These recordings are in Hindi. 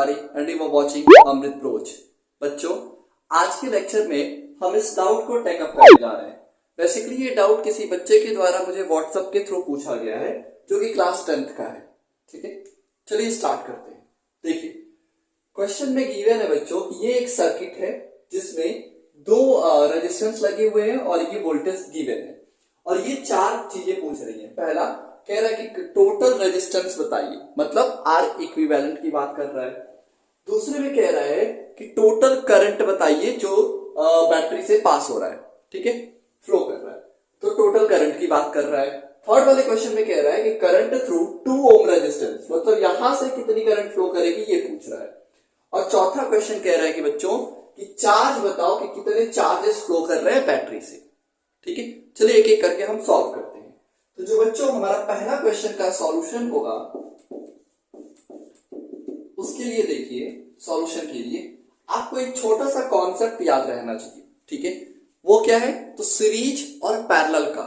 Tiwari and you are watching Amrit Broach. बच्चों, आज के लेक्चर में हम इस डाउट को टेकअप करने जा रहे हैं। बेसिकली ये डाउट किसी बच्चे के द्वारा मुझे व्हाट्सएप के थ्रू पूछा गया है जो कि क्लास 10th का है। ठीक है, चलिए स्टार्ट करते हैं। देखिए, क्वेश्चन में गिवन है बच्चों, ये एक सर्किट है जिसमें दो रेजिस्टेंस लगे हुए हैं और ये वोल्टेज गिवन है और ये चार चीजें पूछ रही है। पहला कह रहा है कि टोटल रेजिस्टेंस बताइए, मतलब आर इक्विवेलेंट की बात कर रहा है। दूसरे में कह रहा है कि टोटल करंट बताइए जो बैटरी से पास हो रहा है, ठीक है, फ्लो कर रहा है, तो टोटल करंट की बात कर रहा है। थर्ड वाले क्वेश्चन में कह रहा है कि करंट थ्रू 2 ओम रेजिस्टेंस, मतलब यहां से कितनी करंट फ्लो करेगी ये पूछ रहा है। और चौथा क्वेश्चन कह रहा है कि बच्चों कि चार्ज बताओ कि कितने चार्जेस फ्लो कर रहे हैं बैटरी से। ठीक है, चलिए एक एक करके हम सॉल्व करते हैं। तो जो बच्चों हमारा पहला क्वेश्चन का सॉल्यूशन होगा, उसके लिए देखिए, सॉल्यूशन के लिए आपको एक छोटा सा कॉन्सेप्ट याद रहना चाहिए। ठीक है, वो क्या है, तो सीरीज और पैरेलल का,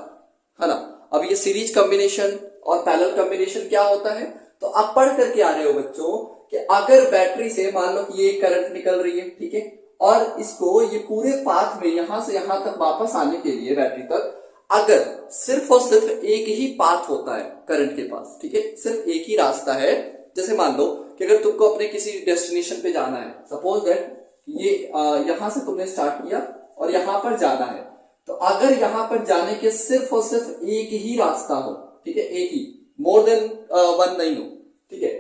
है ना। अब ये सीरीज कॉम्बिनेशन और पैरेलल कॉम्बिनेशन क्या होता है, तो आप पढ़ करके आ रहे हो बच्चों कि अगर बैटरी से मान लो कि ये करंट निकल रही है, ठीक है, और इसको ये पूरे पाथ में यहां से यहां तक वापस आने के लिए बैटरी तक अगर सिर्फ और सिर्फ एक ही पाथ होता है करंट के पास, ठीक है, सिर्फ एक ही रास्ता है। जैसे मान लो कि अगर तुमको अपने किसी डेस्टिनेशन पे जाना है, सपोज दैट ये यहां से तुमने स्टार्ट किया और यहां पर जाना है, तो अगर यहां पर जाने के सिर्फ और सिर्फ एक ही रास्ता हो, ठीक है, एक ही, मोर देन वन नहीं हो, ठीक है,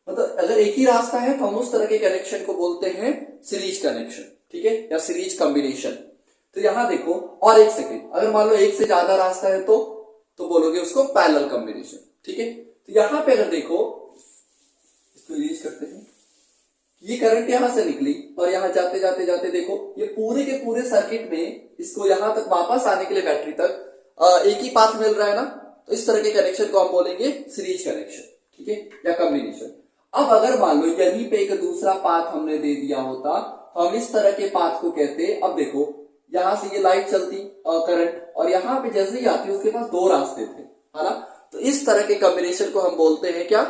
मतलब अगर एक ही रास्ता है तो हम उस तरह के कनेक्शन को बोलते हैं सीरीज कनेक्शन, ठीक है, या सीरीज कॉम्बिनेशन। तो यहां देखो, और एक सेकेंड, अगर मान लो एक से ज्यादा रास्ता है तो बोलोगे उसको पैरेलल कॉम्बिनेशन। ठीक है, तो यहां पे अगर देखो, इसको यूज करते हैं, ये करंट यहां से निकली और यहां जाते जाते जाते देखो ये पूरे के पूरे सर्किट में इसको यहां तक वापस आने के लिए बैटरी तक एक ही पाथ मिल रहा है ना, तो इस तरह के कनेक्शन को हम बोलेंगे सीरीज कनेक्शन, ठीक है, या कॉम्बिनेशन। अब अगर मान लो यहीं पे एक दूसरा पाथ हमने दे दिया होता तो हम इस तरह के पाथ को कहते, अब देखो यहां से ये लाइट चलती करंट और यहां पे जैसे ही आती उसके पास दो रास्ते थे, है ना, तो इस तरह के कॉम्बिनेशन को हम बोलते हैं क्या,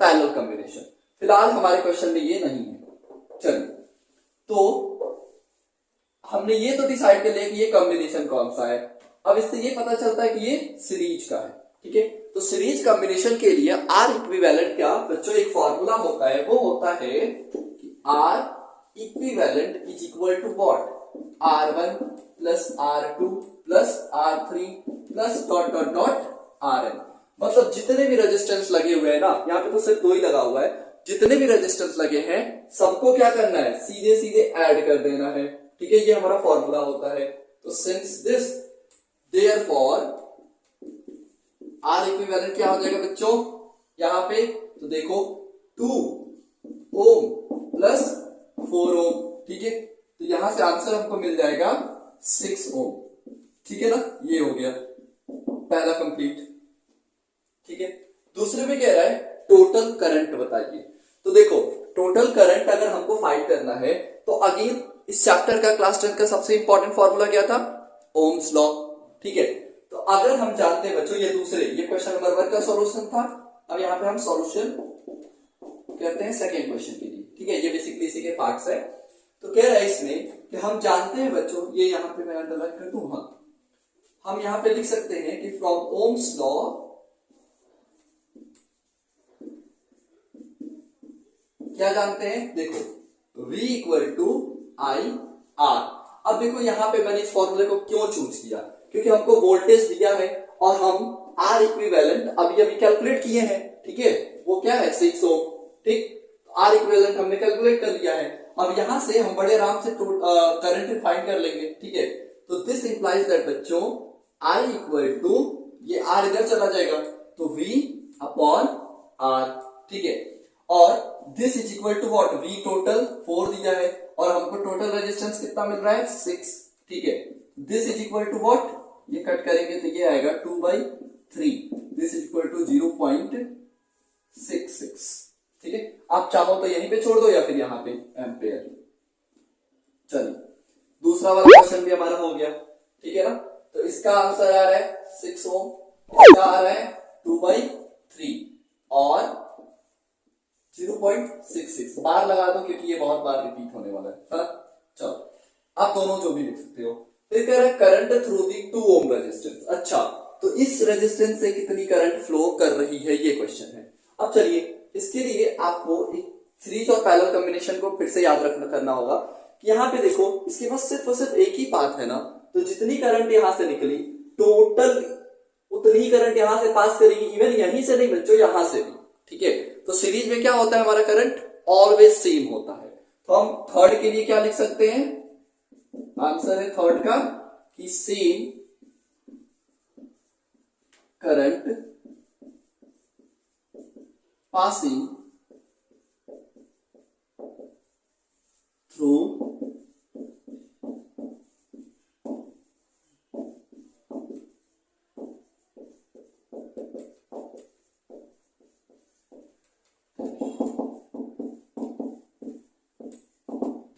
पैरेलल कॉम्बिनेशन। फिलहाल हमारे क्वेश्चन में ये नहीं है। चलिए, तो हमने ये तो डिसाइड कर लिया कि ये कॉम्बिनेशन कौन सा है। अब इससे ये पता चलता है कि ये सीरीज का है। ठीक है, तो सीरीज कॉम्बिनेशन के लिए आर इक्विवेलेंट का बच्चों एक फॉर्मूला होता है, वो होता है कि R equivalent is equal to what, R1 plus R2 plus R3 plus dot dot dot RN। मतलब जितने भी रेजिस्टेंस लगे हुए हैं ना, यहाँ पे तो सिर्फ दो ही लगा हुआ है, जितने भी रेजिस्टेंस लगे हैं सबको क्या करना है, सीधे सीधे ऐड कर देना है। ठीक है, ये हमारा फॉर्मूला होता है। तो since this therefore R equivalent क्या हो जाएगा बच्चों, यहां पे तो देखो 2 ओम प्लस 4 ओम, ठीक है, तो यहां से आंसर हमको मिल जाएगा 6 ओम। ठीक है ना, ये हो गया पहला कंप्लीट। ठीक है, दूसरे में कह रहा है टोटल करंट बताइए। तो देखो, टोटल करंट अगर हमको फाइंड करना है तो अगेन इस चैप्टर का क्लास 10 का सबसे इंपॉर्टेंट फॉर्मूला क्या था, ओम्स लॉ। ठीक है, तो अगर हम जानते हैं बच्चों, ये दूसरे, ये क्वेश्चन नंबर 1 का सॉल्यूशन था। अब यहां पे हम सॉल्यूशन करते हैं सेकेंड क्वेश्चन के लिए। ठीक है, ये बेसिकली इसी के पार्ट्स है। तो कह रहा है इसमें कि हम जानते हैं बच्चों, ये यहां पे मैं अंडरलाइन कर दूं, हाँ, हम यहां पे लिख सकते हैं कि फ्रॉम ओम्स लॉ क्या जानते हैं, देखो V equal to I R. अब देखो यहां पे मैंने इस फॉर्मूले को क्यों चूज किया, क्योंकि हमको वोल्टेज दिया है और हम आर इक्विवेलेंट अभी अभी कैलकुलेट किए हैं। ठीक है, वो क्या है 6 ओम। ठीक, आर इक्विवेलेंट हमने कैलकुलेट कर लिया है। अब यहां से हम बड़े आराम से करंट फाइंड कर लेंगे। ठीक है, तो दिस इंप्लाइज दैट बच्चों आई इक्वल टू, ये आर इधर चला जाएगा तो V अपॉन आर। ठीक है, और this is equal to what, V total 4 दिया है और हमको टोटल रेजिस्टेंस कितना मिल रहा है 6। ठीक है, this is equal to what, ये कट करेंगे तो ये आएगा 2/3, दिस इज इक्वल टू 0.66। ठीक है, आप चाहो तो यहीं पे छोड़ दो या फिर यहां पे एम्पेयर। चलिए, दूसरा वाला क्वेश्चन भी हमारा हो गया। ठीक है ना, तो इसका आंसर आ रहा है 6 ओम, इसका आ रहा है 2/3 और 0.66 बार लगा दो क्योंकि ये बहुत बार रिपीट होने वाला है ना। चलो आप दोनों जो भी लिख सकते हो। फिर कह रहा है current through the 2 ohm resistance. अच्छा, तो इस रेजिस्टेंस से कितनी करंट फ्लो कर रही है, ये क्वेश्चन है। अब चलिए इसके लिए आपको एक सीरीज और पैरेलल कॉम्बिनेशन को फिर से याद रखना करना होगा कि यहाँ पे देखो इसके पास सिर्फ और सिर्फ एक ही पाथ है ना, तो जितनी करंट यहां से निकली टोटल उतनी ही करंट यहां से पास करेगी, इवन यहीं से नहीं बच्चों, यहां से भी। ठीक है, तो सीरीज में क्या होता है, हमारा करंट ऑलवेज सेम होता है। तो हम थर्ड के लिए क्या लिख सकते हैं, आंसर है थर्ड का कि सेम करंट पासिंग थ्रू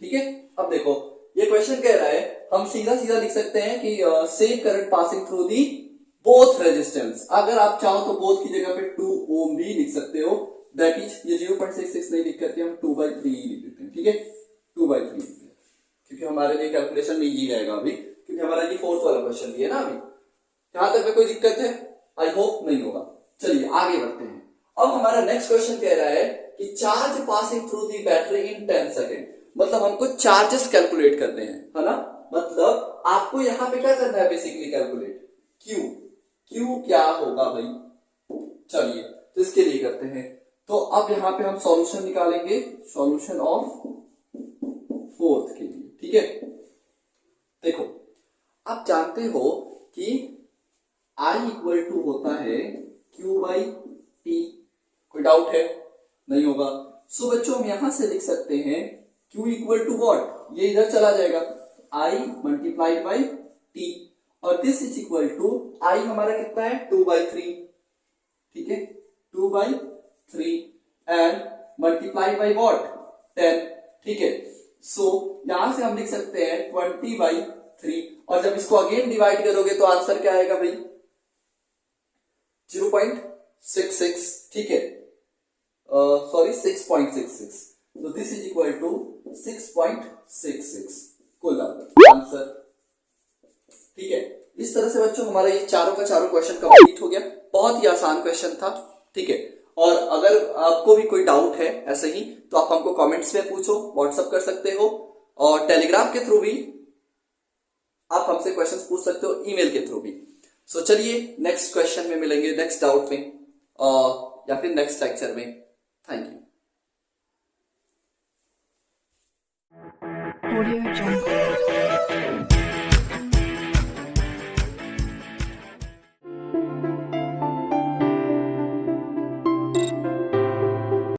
ठीक है। अब देखो ये क्वेश्चन कह रहा है, हम सीधा सीधा लिख सकते हैं कि same current passing through the both resistance. अगर आप चाहो तो बोथ की जगह पे 2 ओम भी लिख सकते हो, दैट इज ये 0.66 नहीं लिख करके हम 2/3 लिख देते हैं। ठीक है, 2/3 क्योंकि हमारे लिए कैलकुलेशन नहीं ही रहेगा अभी, क्योंकि हमारा ये फोर्थ वाला क्वेश्चन भी है ना अभी। यहां तक में कोई दिक्कत है? आई होप नहीं होगा। चलिए आगे बढ़ते हैं। अब हमारा नेक्स्ट क्वेश्चन कह रहा है कि charge passing through the battery in 10 second. मतलब हमको चार्जेस कैलकुलेट करने हैं, है ना। मतलब आपको यहां पे क्या करना है, बेसिकली कैलकुलेट क्यू क्या होगा भाई। चलिए तो इसके लिए करते हैं। तो अब यहां पे हम सॉल्यूशन निकालेंगे, सॉल्यूशन ऑफ फोर्थ के लिए। ठीक है, देखो आप जानते हो कि I इक्वल टू होता है Q/T। कोई डाउट है? नहीं होगा। सो बच्चों हम यहां से लिख सकते हैं Q इक्वल टू वॉट, ये इधर चला जाएगा I मल्टीप्लाइड बाई T, और this is equal to I हमारा कितना है 2/3। ठीक है, 2/3 एंड मल्टीप्लाइड बाई वॉट 10। ठीक है, सो यहां से हम लिख सकते हैं 20/3, और जब इसको अगेन डिवाइड करोगे तो आंसर क्या आएगा भाई 0.66। ठीक है, सॉरी 6.66। तो दिस इज इक्वल टू 6.66 कुल आंसर। ठीक है, इस तरह से बच्चों हमारा ये चारों का चारों क्वेश्चन कंप्लीट हो गया। बहुत ही आसान क्वेश्चन था। ठीक है, और अगर आपको भी कोई डाउट है ऐसे ही तो आप हमको कमेंट्स में पूछो, व्हाट्सएप कर सकते हो, और टेलीग्राम के थ्रू भी आप हमसे क्वेश्चंस पूछ सकते हो, ईमेल के थ्रू भी। सो चलिए नेक्स्ट क्वेश्चन में मिलेंगे, नेक्स्ट डाउट में या फिर नेक्स्ट लेक्चर में। Thank you. Audio Jungle.